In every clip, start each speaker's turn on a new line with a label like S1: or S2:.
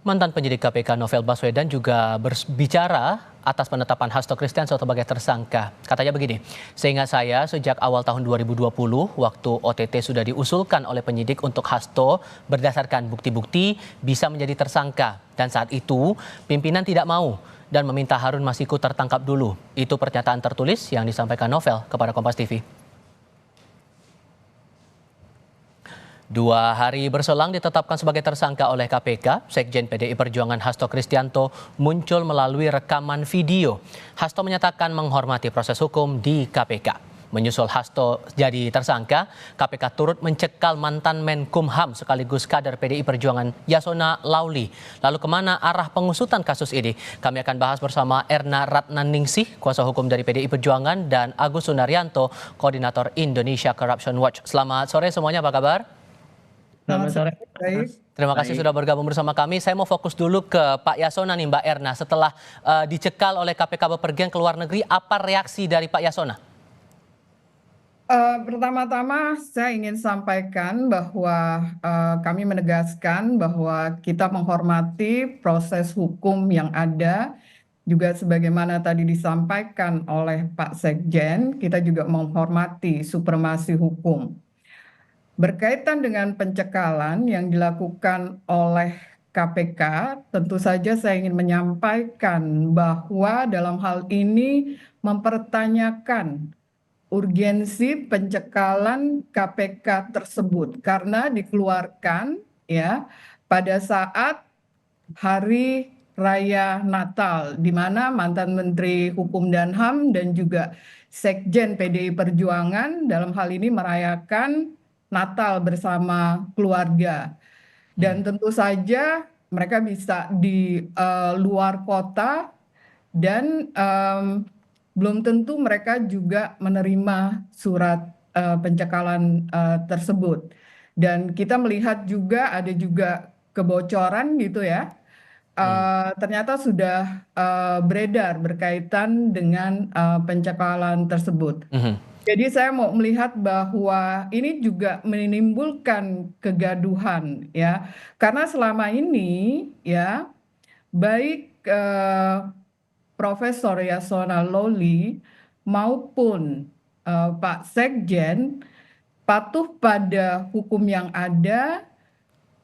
S1: Mantan penyidik KPK Novel Baswedan juga berbicara atas penetapan Hasto Kristianto sebagai tersangka. Katanya begini, seingat saya sejak awal tahun 2020 waktu OTT sudah diusulkan oleh penyidik untuk Hasto berdasarkan bukti-bukti bisa menjadi tersangka. Dan saat itu pimpinan tidak mau dan meminta Harun Masiku tertangkap dulu. Itu pernyataan tertulis yang disampaikan Novel kepada Kompas TV. 2 hari berselang ditetapkan sebagai tersangka oleh KPK, Sekjen PDI Perjuangan Hasto Kristianto muncul melalui rekaman video. Hasto menyatakan menghormati proses hukum di KPK. Menyusul Hasto jadi tersangka, KPK turut mencekal mantan Menkumham sekaligus kader PDI Perjuangan Yasona Lauli. Lalu kemana arah pengusutan kasus ini? Kami akan bahas bersama Erna Ratnaningsih, kuasa hukum dari PDI Perjuangan, dan Agus Sunaryanto, koordinator Indonesia Corruption Watch. Selamat sore semuanya, apa kabar?
S2: Selamat sore.
S1: Terima kasih sudah bergabung bersama kami. Saya mau fokus dulu ke Pak Yasona nih, Mbak Erna. Setelah dicekal oleh KPK bepergian ke luar negeri, apa reaksi dari Pak Yasona?
S2: Pertama-tama saya ingin sampaikan bahwa kami menegaskan bahwa kita menghormati proses hukum yang ada. Juga sebagaimana tadi disampaikan oleh Pak Sekjen, kita juga menghormati supremasi hukum. Berkaitan dengan pencekalan yang dilakukan oleh KPK, tentu saja saya ingin menyampaikan bahwa dalam hal ini mempertanyakan urgensi pencekalan KPK tersebut karena dikeluarkan ya pada saat Hari Raya Natal, di mana mantan Menteri Hukum dan HAM dan juga Sekjen PDI Perjuangan dalam hal ini merayakan Natal bersama keluarga. Dan tentu saja mereka bisa di luar kota dan belum tentu mereka juga menerima surat pencekalan tersebut. Dan kita melihat juga ada juga kebocoran gitu ya. Ternyata sudah beredar berkaitan dengan pencekalan tersebut. Jadi saya mau melihat bahwa ini juga menimbulkan kegaduhan ya, karena selama ini ya baik Profesor Yasona Lawli maupun Pak Sekjen patuh pada hukum yang ada,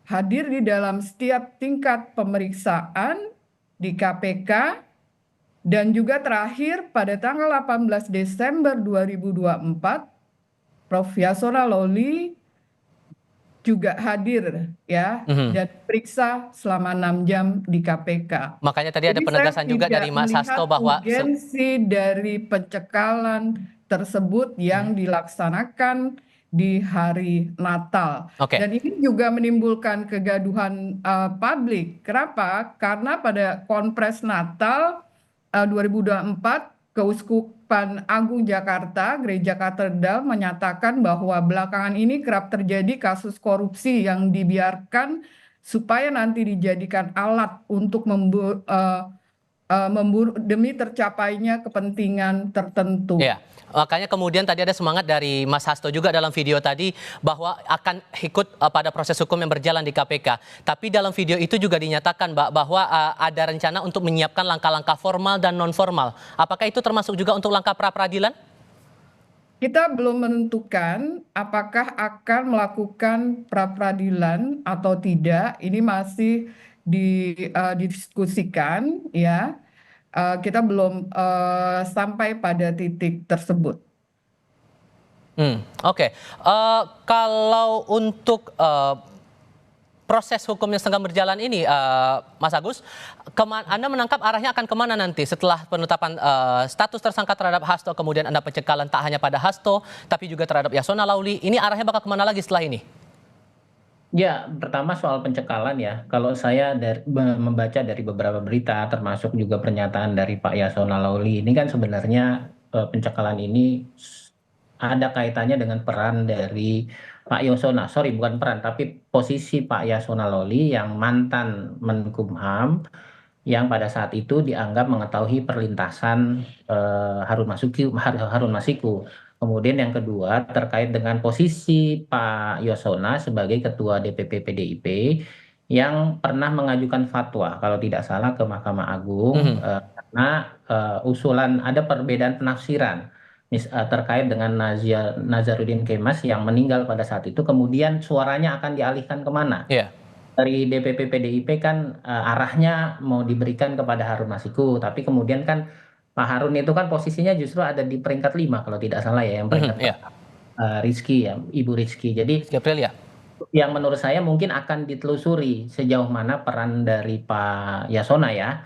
S2: hadir di dalam setiap tingkat pemeriksaan di KPK, dan juga terakhir pada tanggal 18 Desember 2024, Prof. Yasona Lawli juga hadir ya dan periksa selama 6 jam di KPK.
S1: Makanya tadi ada penegasan juga dari Mas Hasto bahwa
S2: urgensi dari pencekalan tersebut yang dilaksanakan di hari Natal. Dan ini juga menimbulkan kegaduhan publik. Kenapa? Karena pada Konpres Natal 2024, Keuskupan Agung Jakarta, Gereja Katedral menyatakan bahwa belakangan ini kerap terjadi kasus korupsi yang dibiarkan supaya nanti dijadikan alat untuk memburu demi tercapainya kepentingan tertentu.
S1: Ya, makanya kemudian tadi ada semangat dari Mas Hasto juga dalam video tadi bahwa akan ikut pada proses hukum yang berjalan di KPK. Tapi dalam video itu juga dinyatakan bahwa ada rencana untuk menyiapkan langkah-langkah formal dan non formal. Apakah itu termasuk juga untuk langkah pra-peradilan?
S2: Kita belum menentukan apakah akan melakukan pra-peradilan atau tidak. Ini masih didiskusikan ya. Kita belum sampai pada titik tersebut.
S1: Oke. Kalau untuk proses hukum yang sedang berjalan ini, Mas Agus, Anda menangkap arahnya akan kemana nanti setelah penetapan status tersangka terhadap Hasto, kemudian Anda pencekalan tak hanya pada Hasto, tapi juga terhadap Yasona Lauli. Ini arahnya bakal kemana lagi setelah ini?
S3: Ya, pertama soal pencekalan ya. Kalau saya membaca dari beberapa berita, termasuk juga pernyataan dari Pak Yasona Lauli, ini kan sebenarnya pencekalan ini ada kaitannya dengan peran dari Pak Yasona. Sorry, bukan peran, tapi posisi Pak Yasona Lauli yang mantan Menkumham, yang pada saat itu dianggap mengetahui perlintasan Harun Masiku. Kemudian yang kedua terkait dengan posisi Pak Yasona sebagai Ketua DPP PDIP yang pernah mengajukan fatwa kalau tidak salah ke Mahkamah Agung karena usulan ada perbedaan penafsiran terkait dengan Nazarudin Kemas yang meninggal pada saat itu, kemudian suaranya akan dialihkan kemana?
S1: Iya.
S3: Dari DPP PDIP kan arahnya mau diberikan kepada Harun Masiku, tapi kemudian kan Pak Harun itu kan posisinya justru ada di peringkat 5 kalau tidak salah ya, yang peringkat
S1: Iya.
S3: Rizky ya, Ibu Rizky. Jadi
S1: Rizky Aprilia.
S3: yang menurut saya mungkin akan ditelusuri sejauh mana peran dari Pak Yasona ya.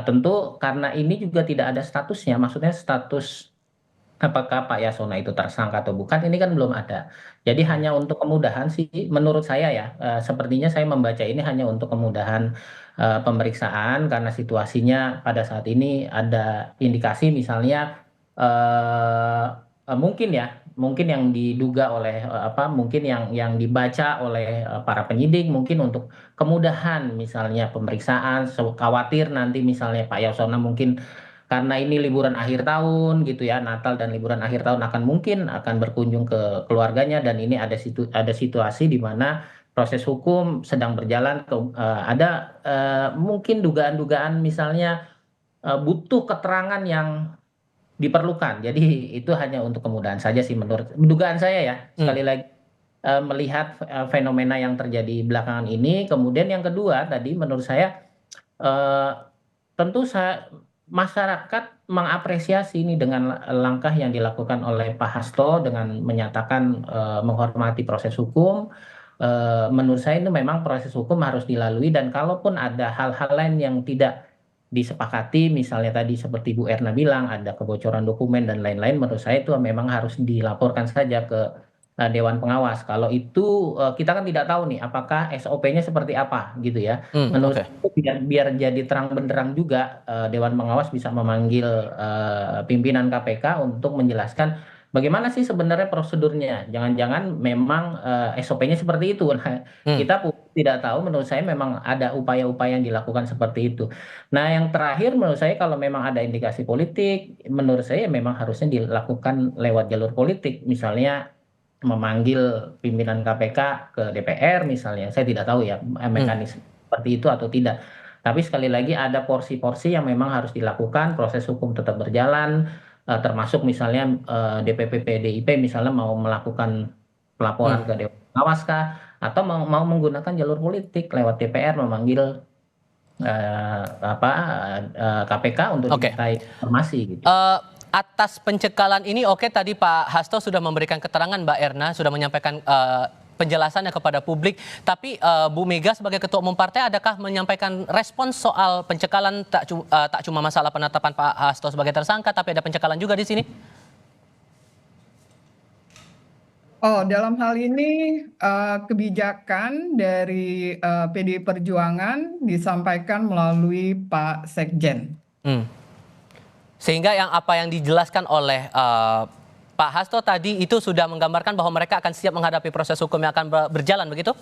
S3: Tentu karena ini juga tidak ada statusnya, maksudnya status apakah Pak Yasona itu tersangka atau bukan, ini kan belum ada. Jadi hanya untuk kemudahan sih, menurut saya ya, sepertinya saya membaca ini hanya untuk kemudahan pemeriksaan karena situasinya pada saat ini ada indikasi misalnya eh, mungkin ya, mungkin yang diduga oleh mungkin yang dibaca oleh para penyidik mungkin untuk kemudahan misalnya pemeriksaan, khawatir nanti misalnya Pak Yasona mungkin karena ini liburan akhir tahun gitu ya, Natal dan liburan akhir tahun akan berkunjung ke keluarganya, dan ini ada situasi di mana proses hukum sedang berjalan, ada mungkin dugaan-dugaan misalnya butuh keterangan yang diperlukan. Jadi itu hanya untuk kemudahan saja sih menurut dugaan saya ya.
S1: Hmm.
S3: Sekali lagi melihat fenomena yang terjadi belakangan ini, kemudian yang kedua tadi menurut saya eh, tentu masyarakat mengapresiasi ini dengan langkah yang dilakukan oleh Pak Hasto dengan menyatakan menghormati proses hukum. Menurut saya itu memang proses hukum harus dilalui, dan kalaupun ada hal-hal lain yang tidak disepakati, misalnya tadi seperti Bu Erna bilang ada kebocoran dokumen dan lain-lain, menurut saya itu memang harus dilaporkan saja ke Dewan Pengawas. Kalau itu kita kan tidak tahu nih apakah SOP-nya seperti apa gitu ya. Menurut
S1: Oke.
S3: saya itu biar jadi terang benderang juga, Dewan Pengawas bisa memanggil pimpinan KPK untuk menjelaskan bagaimana sih sebenarnya prosedurnya. Jangan-jangan memang SOP-nya seperti itu. Nah,
S1: Hmm.
S3: kita tidak tahu. Menurut saya memang ada upaya-upaya yang dilakukan seperti itu. Nah, yang terakhir menurut saya kalau memang ada indikasi politik, menurut saya memang harusnya dilakukan lewat jalur politik. Misalnya memanggil pimpinan KPK ke DPR misalnya, saya tidak tahu ya
S1: Hmm.
S3: mekanisme seperti itu atau tidak. Tapi sekali lagi ada porsi-porsi yang memang harus dilakukan, proses hukum tetap berjalan, termasuk misalnya DPP PDIP misalnya mau melakukan
S1: Hmm.
S3: pelaporan ke Dewan Pengawas kah, atau mau menggunakan jalur politik lewat DPR memanggil KPK untuk
S1: Oke.
S3: dimintai informasi gitu.
S1: Atas pencekalan ini, oke, tadi Pak Hasto sudah memberikan keterangan, Mbak Erna sudah menyampaikan penjelasannya kepada publik. Tapi Bu Mega sebagai Ketua Umum Partai, adakah menyampaikan respons soal pencekalan, tak cuma masalah penetapan Pak Hasto sebagai tersangka, tapi ada pencekalan juga di sini?
S2: Oh, dalam hal ini kebijakan dari PDI Perjuangan disampaikan melalui Pak Sekjen.
S1: Hmm. Sehingga apa yang dijelaskan oleh Pak Hasto tadi itu sudah menggambarkan bahwa mereka akan siap menghadapi proses hukum yang akan berjalan, begitu?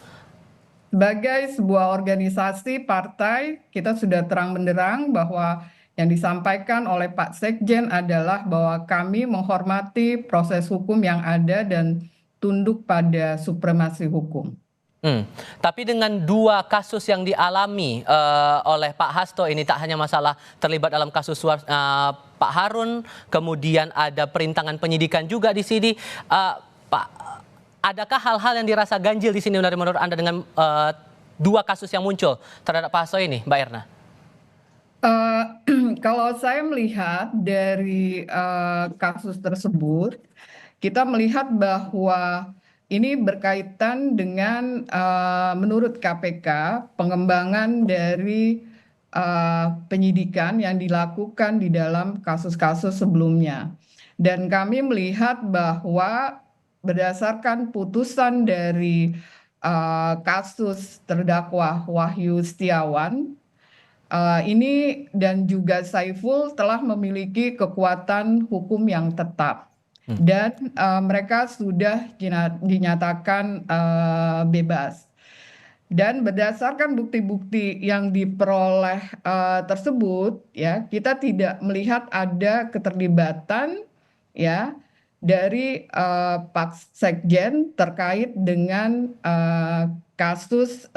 S2: Sebagai sebuah organisasi partai, kita sudah terang benderang bahwa yang disampaikan oleh Pak Sekjen adalah bahwa kami menghormati proses hukum yang ada dan tunduk pada supremasi hukum.
S1: Tapi dengan dua kasus yang dialami oleh Pak Hasto ini, tak hanya masalah terlibat dalam kasus suap Pak Harun, kemudian ada perintangan penyidikan juga di sini. Pak, adakah hal-hal yang dirasa ganjil di sini menurut Anda dengan dua kasus yang muncul terhadap Pak Hasto ini, Mbak Erna?
S2: Kalau saya melihat dari kasus tersebut, kita melihat bahwa ini berkaitan dengan menurut KPK pengembangan dari penyidikan yang dilakukan di dalam kasus-kasus sebelumnya. Dan kami melihat bahwa berdasarkan putusan dari kasus terdakwa Wahyu Setiawan, ini dan juga Saiful telah memiliki kekuatan hukum yang tetap, dan mereka sudah dinyatakan bebas. Dan berdasarkan bukti-bukti yang diperoleh tersebut, ya, kita tidak melihat ada keterlibatan, ya, dari Pak Sekjen terkait dengan kasus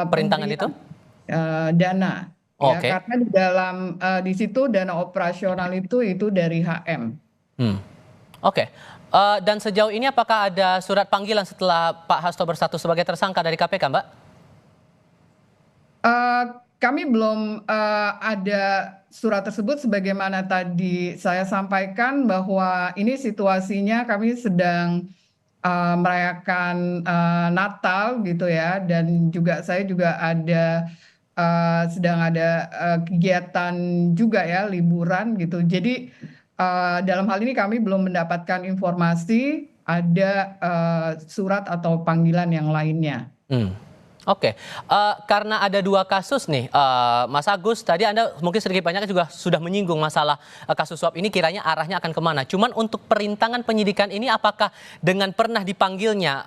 S1: Perintangan itu?
S2: pemberian dana, ya,
S1: Oke.
S2: karena di situ dana operasional itu dari HM.
S1: Oke. Dan sejauh ini apakah ada surat panggilan setelah Pak Hasto berstatus sebagai tersangka dari KPK, Mbak?
S2: Kami belum ada surat tersebut, sebagaimana tadi saya sampaikan bahwa ini situasinya kami sedang merayakan Natal gitu ya, dan saya juga sedang ada kegiatan juga ya, liburan gitu. Jadi dalam hal ini kami belum mendapatkan informasi ada surat atau panggilan yang lainnya.
S1: Oke. Karena ada 2 kasus nih, Mas Agus, tadi Anda mungkin sedikit banyaknya juga sudah menyinggung masalah kasus suap ini kiranya arahnya akan kemana. Cuman untuk perintangan penyidikan ini apakah dengan pernah dipanggilnya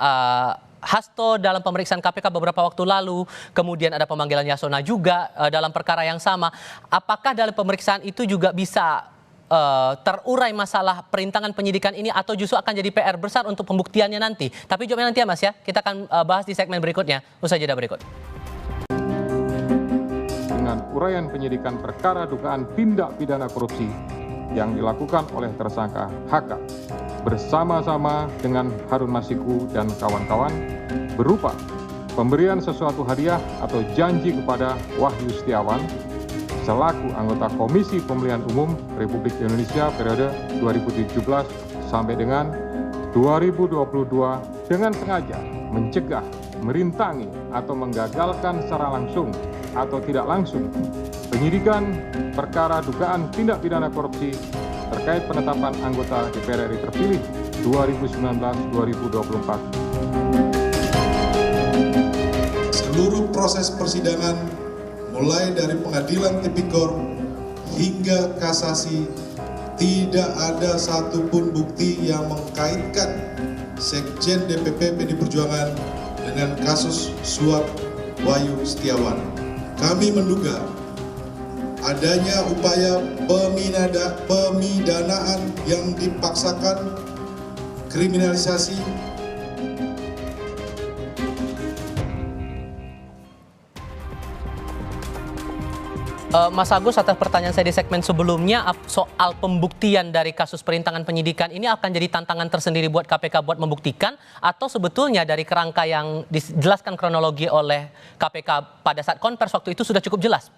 S1: Hasto dalam pemeriksaan KPK beberapa waktu lalu, kemudian ada pemanggilan Yasona juga dalam perkara yang sama, apakah dalam pemeriksaan itu juga bisa terurai masalah perintangan penyidikan ini atau justru akan jadi PR besar untuk pembuktiannya nanti? Tapi jawabnya nanti ya Mas ya, kita akan bahas di segmen berikutnya, usai jeda berikut.
S4: Dengan uraian penyidikan perkara dugaan tindak pidana korupsi yang dilakukan oleh tersangka HK bersama-sama dengan Harun Masiku dan kawan-kawan berupa pemberian sesuatu hadiah atau janji kepada Wahyu Setiawan selaku anggota Komisi Pemilihan Umum Republik Indonesia periode 2017 sampai dengan 2022 dengan sengaja mencegah, merintangi, atau menggagalkan secara langsung atau tidak langsung penyidikan perkara dugaan tindak pidana korupsi terkait penetapan anggota DPR RI terpilih 2019-2024.
S5: Seluruh proses persidangan mulai dari pengadilan tipikor hingga kasasi, tidak ada satupun bukti yang mengkaitkan Sekjen DPP PD Perjuangan dengan kasus suap Wahyu Setiawan. Kami menduga adanya upaya pemidanaan yang dipaksakan, kriminalisasi,
S1: Mas Agus, atas pertanyaan saya di segmen sebelumnya soal pembuktian dari kasus perintangan penyidikan ini akan jadi tantangan tersendiri buat KPK buat membuktikan, atau sebetulnya dari kerangka yang dijelaskan kronologi oleh KPK pada saat konvers waktu itu sudah cukup jelas?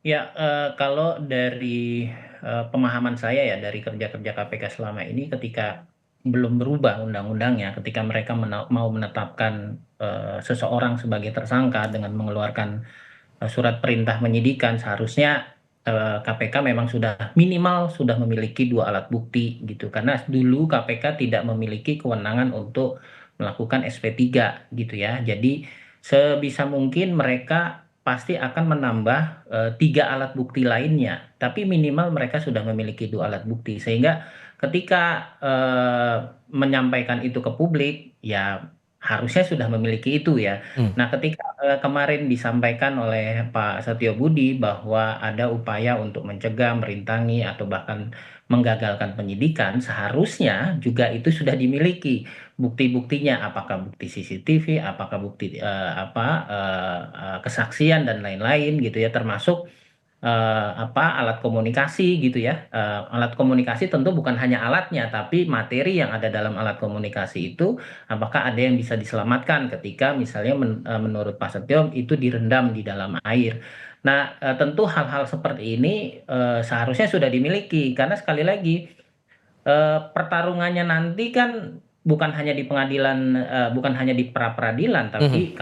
S3: Ya, kalau dari pemahaman saya ya dari kerja-kerja KPK selama ini ketika belum berubah undang-undangnya, ketika mereka mau menetapkan seseorang sebagai tersangka dengan mengeluarkan surat perintah penyidikan, seharusnya KPK memang sudah minimal sudah memiliki 2 alat bukti gitu. Karena dulu KPK tidak memiliki kewenangan untuk melakukan SP3 gitu ya. Jadi sebisa mungkin mereka pasti akan menambah 3 alat bukti lainnya. Tapi minimal mereka sudah memiliki 2 alat bukti. Sehingga ketika menyampaikan itu ke publik, ya harusnya sudah memiliki itu ya. Nah, ketika kemarin disampaikan oleh Pak Setio Budi bahwa ada upaya untuk mencegah, merintangi, atau bahkan menggagalkan penyidikan, seharusnya juga itu sudah dimiliki bukti-buktinya, apakah bukti CCTV, apakah bukti kesaksian dan lain-lain gitu ya, termasuk alat komunikasi gitu ya. Alat komunikasi tentu bukan hanya alatnya, tapi materi yang ada dalam alat komunikasi itu apakah ada yang bisa diselamatkan ketika misalnya menurut Pak Setio itu direndam di dalam air. Nah, tentu hal-hal seperti ini seharusnya sudah dimiliki, karena sekali lagi pertarungannya nanti kan bukan hanya di pengadilan, bukan hanya di pra-peradilan, tapi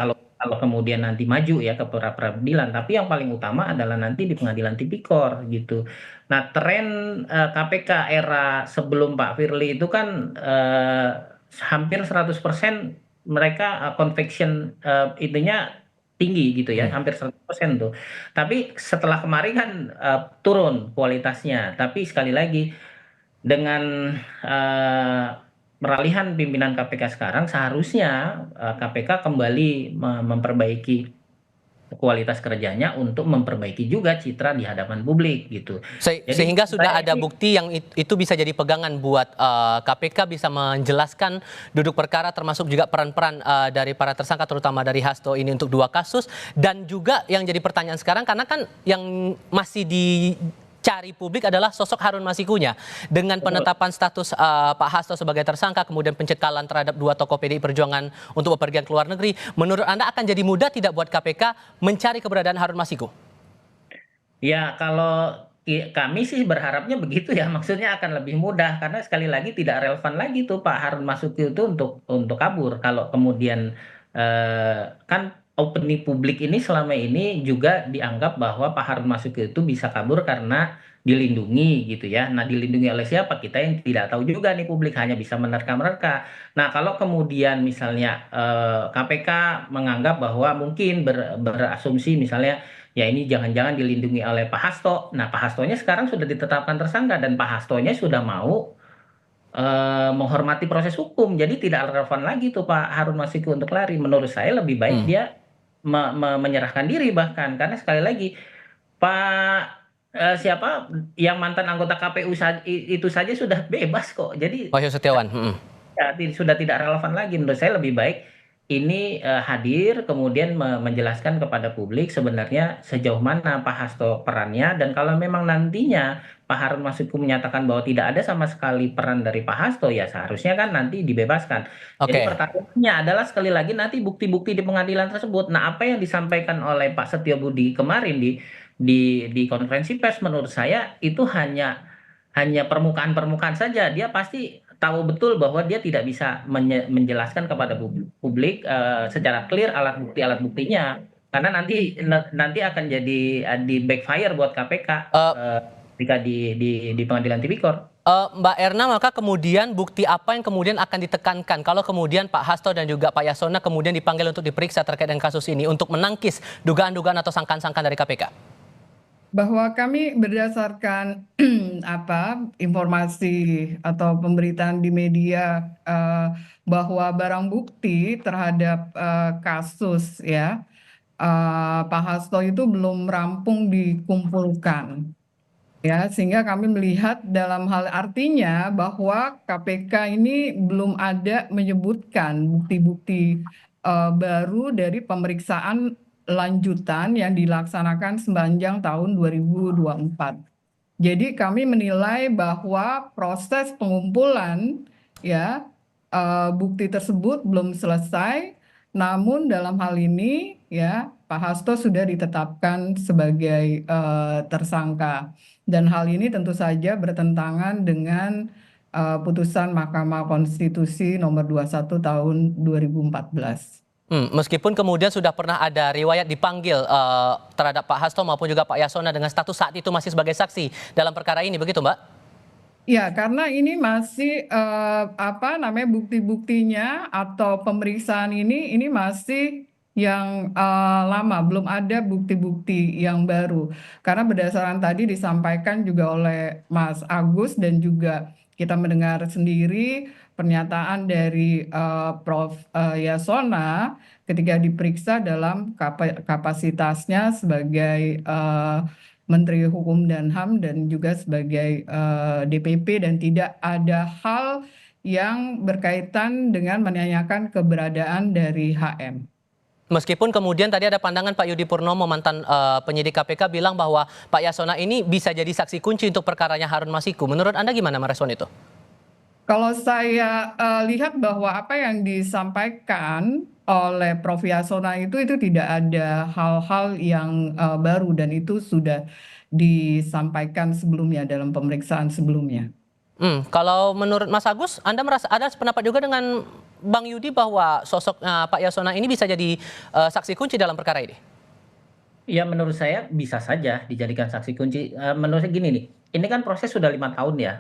S3: kalau kemudian nanti maju ya ke pra-peradilan, tapi yang paling utama adalah nanti di pengadilan tipikor gitu. Nah, tren KPK era sebelum Pak Firly itu kan hampir 100% mereka conviction itunya tinggi gitu ya, hampir 100% tuh. Tapi setelah kemarin kan turun kualitasnya. Tapi sekali lagi dengan peralihan pimpinan KPK sekarang, seharusnya KPK kembali memperbaiki kualitas kerjanya untuk memperbaiki juga citra di hadapan publik gitu. Jadi
S1: Sehingga sudah
S3: saya
S1: ada
S3: ini
S1: bukti yang itu bisa jadi pegangan buat KPK bisa menjelaskan duduk perkara termasuk juga peran-peran dari para tersangka terutama dari Hasto ini untuk 2 kasus. Dan juga yang jadi pertanyaan sekarang karena kan yang masih dicari publik adalah sosok Harun Masikunya. Dengan penetapan status Pak Hasto sebagai tersangka, kemudian pencekalan terhadap 2 tokoh PDI Perjuangan untuk bepergian ke luar negeri, menurut Anda akan jadi mudah tidak buat KPK mencari keberadaan Harun Masiku?
S3: Ya, kalau kami sih berharapnya begitu ya, maksudnya akan lebih mudah karena sekali lagi tidak relevan lagi tuh Pak Harun Masuki itu untuk kabur. Kalau kemudian kan opini publik ini selama ini juga dianggap bahwa Pak Harun Masuki itu bisa kabur karena dilindungi gitu ya. Nah, dilindungi oleh siapa? Kita yang tidak tahu juga nih, publik hanya bisa menerka-nerka. Nah, kalau kemudian misalnya KPK menganggap bahwa mungkin berasumsi misalnya ya ini jangan-jangan dilindungi oleh Pak Hasto. Nah, Pak Hastonya sekarang sudah ditetapkan tersangka dan Pak Hastonya sudah mau menghormati proses hukum. Jadi tidak relevan lagi tuh Pak Harun Masiku untuk lari. Menurut saya lebih baik dia menyerahkan diri bahkan karena sekali lagi Pak siapa yang mantan anggota KPU itu saja sudah bebas kok. Jadi
S1: Wahyu Setiawan.
S3: ya, sudah tidak relevan lagi. Menurut saya lebih baik ini hadir kemudian menjelaskan kepada publik sebenarnya sejauh mana Pak Hasto perannya dan kalau memang nantinya Pak Harun Masiku menyatakan bahwa tidak ada sama sekali peran dari Pak Hasto ya seharusnya kan nanti dibebaskan. Jadi
S1: Oke.
S3: pertanyaannya adalah sekali lagi nanti bukti-bukti di pengadilan tersebut. Nah, apa yang disampaikan oleh Pak Setio Budi kemarin di konferensi pers menurut saya itu hanya permukaan-permukaan saja. Dia pasti tahu betul bahwa dia tidak bisa menjelaskan kepada publik secara clear alat buktinya karena nanti akan jadi di backfire buat KPK ketika di pengadilan tipikor.
S1: Mbak Erna, maka kemudian bukti apa yang kemudian akan ditekankan kalau kemudian Pak Hasto dan juga Pak Yasona kemudian dipanggil untuk diperiksa terkait dengan kasus ini untuk menangkis dugaan-dugaan atau sangkaan-sangkaan dari KPK?
S2: Bahwa kami berdasarkan informasi atau pemberitaan di media bahwa barang bukti terhadap kasus ya Pak Hasto itu belum rampung dikumpulkan ya sehingga kami melihat dalam hal artinya bahwa KPK ini belum ada menyebutkan bukti-bukti baru dari pemeriksaan lanjutan yang dilaksanakan sepanjang tahun 2024. Jadi kami menilai bahwa proses pengumpulan ya bukti tersebut belum selesai, namun dalam hal ini ya Pak Hasto sudah ditetapkan sebagai tersangka dan hal ini tentu saja bertentangan dengan putusan Mahkamah Konstitusi nomor 21 tahun 2014.
S1: Meskipun kemudian sudah pernah ada riwayat dipanggil terhadap Pak Hasto maupun juga Pak Yasona dengan status saat itu masih sebagai saksi dalam perkara ini, begitu Mbak?
S2: Ya, karena ini masih bukti-buktinya atau pemeriksaan ini masih yang lama, belum ada bukti-bukti yang baru. Karena berdasarkan tadi disampaikan juga oleh Mas Agus dan juga kita mendengar sendiri pernyataan dari Prof. Yasona ketika diperiksa dalam kapasitasnya sebagai Menteri Hukum dan HAM dan juga sebagai DPP dan tidak ada hal yang berkaitan dengan menanyakan keberadaan dari HM.
S1: Meskipun kemudian tadi ada pandangan Pak Yudi Purnomo, mantan penyidik KPK, bilang bahwa Pak Yasona ini bisa jadi saksi kunci untuk perkaranya Harun Masiku. Menurut Anda gimana merespon itu?
S2: Kalau saya lihat bahwa apa yang disampaikan oleh Prof. Yasona itu tidak ada hal-hal yang baru dan itu sudah disampaikan sebelumnya dalam pemeriksaan sebelumnya.
S1: Kalau menurut Mas Agus, Anda merasa ada sependapat juga dengan Bang Yudi bahwa sosok Pak Yasona ini bisa jadi saksi kunci dalam perkara ini?
S3: Ya menurut saya bisa saja dijadikan saksi kunci. Menurut saya gini nih, ini kan proses sudah 5 tahun ya.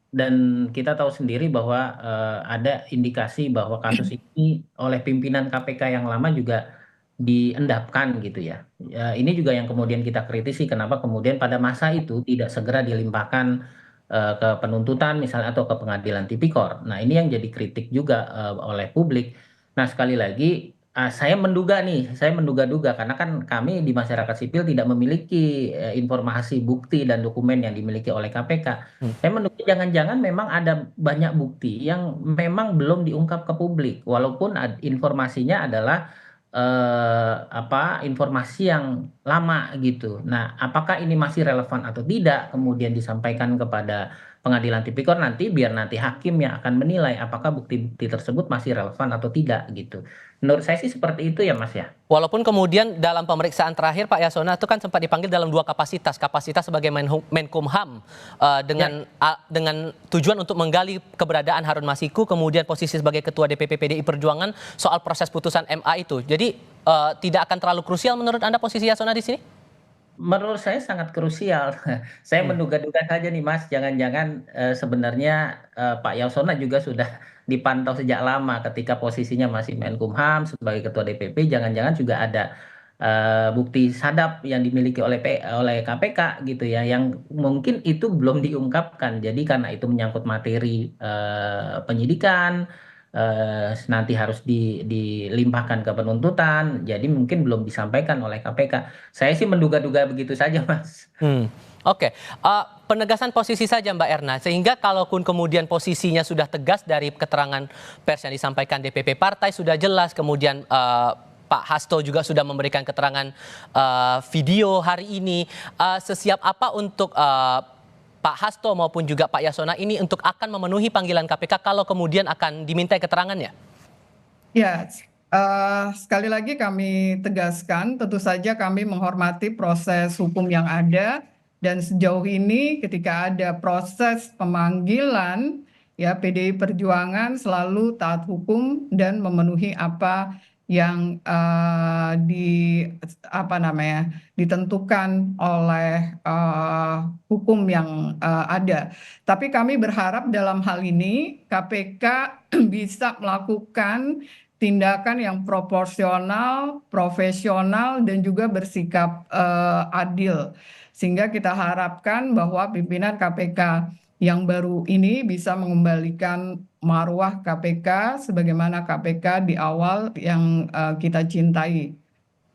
S3: Dan kita tahu sendiri bahwa ada indikasi bahwa kasus ini oleh pimpinan KPK yang lama juga diendapkan gitu ya. Ini juga yang kemudian kita kritisi kenapa kemudian pada masa itu tidak segera dilimpahkan ke penuntutan misalnya atau ke pengadilan tipikor. Nah, ini yang jadi kritik juga oleh publik. Nah, sekali lagi Saya menduga-duga karena kan kami di masyarakat sipil tidak memiliki informasi bukti dan dokumen yang dimiliki oleh KPK. Saya menduga jangan-jangan memang ada banyak bukti yang memang belum diungkap ke publik, walaupun informasinya adalah informasi yang lama gitu. Nah, apakah ini masih relevan atau tidak kemudian disampaikan kepada pengadilan tipikor nanti biar nanti hakim yang akan menilai apakah bukti-bukti tersebut masih relevan atau tidak gitu. Menurut saya sih seperti itu ya Mas ya.
S1: Walaupun kemudian dalam pemeriksaan terakhir Pak Yasona itu kan sempat dipanggil dalam 2 kapasitas sebagai Menkumham dengan tujuan untuk menggali keberadaan Harun Masiku, kemudian posisi sebagai Ketua DPP PDI Perjuangan soal proses putusan MA itu. Jadi tidak akan terlalu krusial menurut Anda posisi Yasona di sini?
S3: Menurut saya sangat krusial. Saya menduga-duga saja nih Mas, jangan-jangan sebenarnya Pak Yasona juga sudah dipantau sejak lama ketika posisinya masih Menkumham sebagai Ketua DPP, jangan-jangan juga ada bukti sadap yang dimiliki oleh KPK gitu ya, yang mungkin itu belum diungkapkan. Jadi karena itu menyangkut materi penyidikan, nanti harus dilimpahkan ke penuntutan, jadi mungkin belum disampaikan oleh KPK. Saya sih menduga-duga begitu saja, Mas.
S1: Oke. Penegasan posisi saja Mbak Erna, sehingga kalaupun kemudian posisinya sudah tegas dari keterangan pers yang disampaikan DPP partai sudah jelas, kemudian Pak Hasto juga sudah memberikan keterangan video hari ini, sesiap apa untuk Pak Hasto maupun juga Pak Yasona ini untuk akan memenuhi panggilan KPK kalau kemudian akan dimintai keterangannya?
S2: Ya, sekali lagi kami tegaskan, tentu saja kami menghormati proses hukum yang ada, dan sejauh ini ketika ada proses pemanggilan, ya PDI Perjuangan selalu taat hukum dan memenuhi apa yang ditentukan oleh hukum yang ada. Tapi kami berharap dalam hal ini KPK bisa melakukan tindakan yang proporsional, profesional, dan juga bersikap adil. Sehingga kita harapkan bahwa pimpinan KPK yang baru ini bisa mengembalikan marwah KPK sebagaimana KPK di awal yang kita cintai.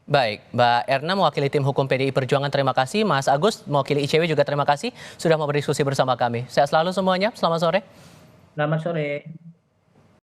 S1: Baik, Mbak Erna mewakili tim hukum PDI Perjuangan, terima kasih. Mas Agus mewakili ICW juga terima kasih sudah mau berdiskusi bersama kami. Sehat selalu semuanya, selamat sore.
S3: Selamat sore.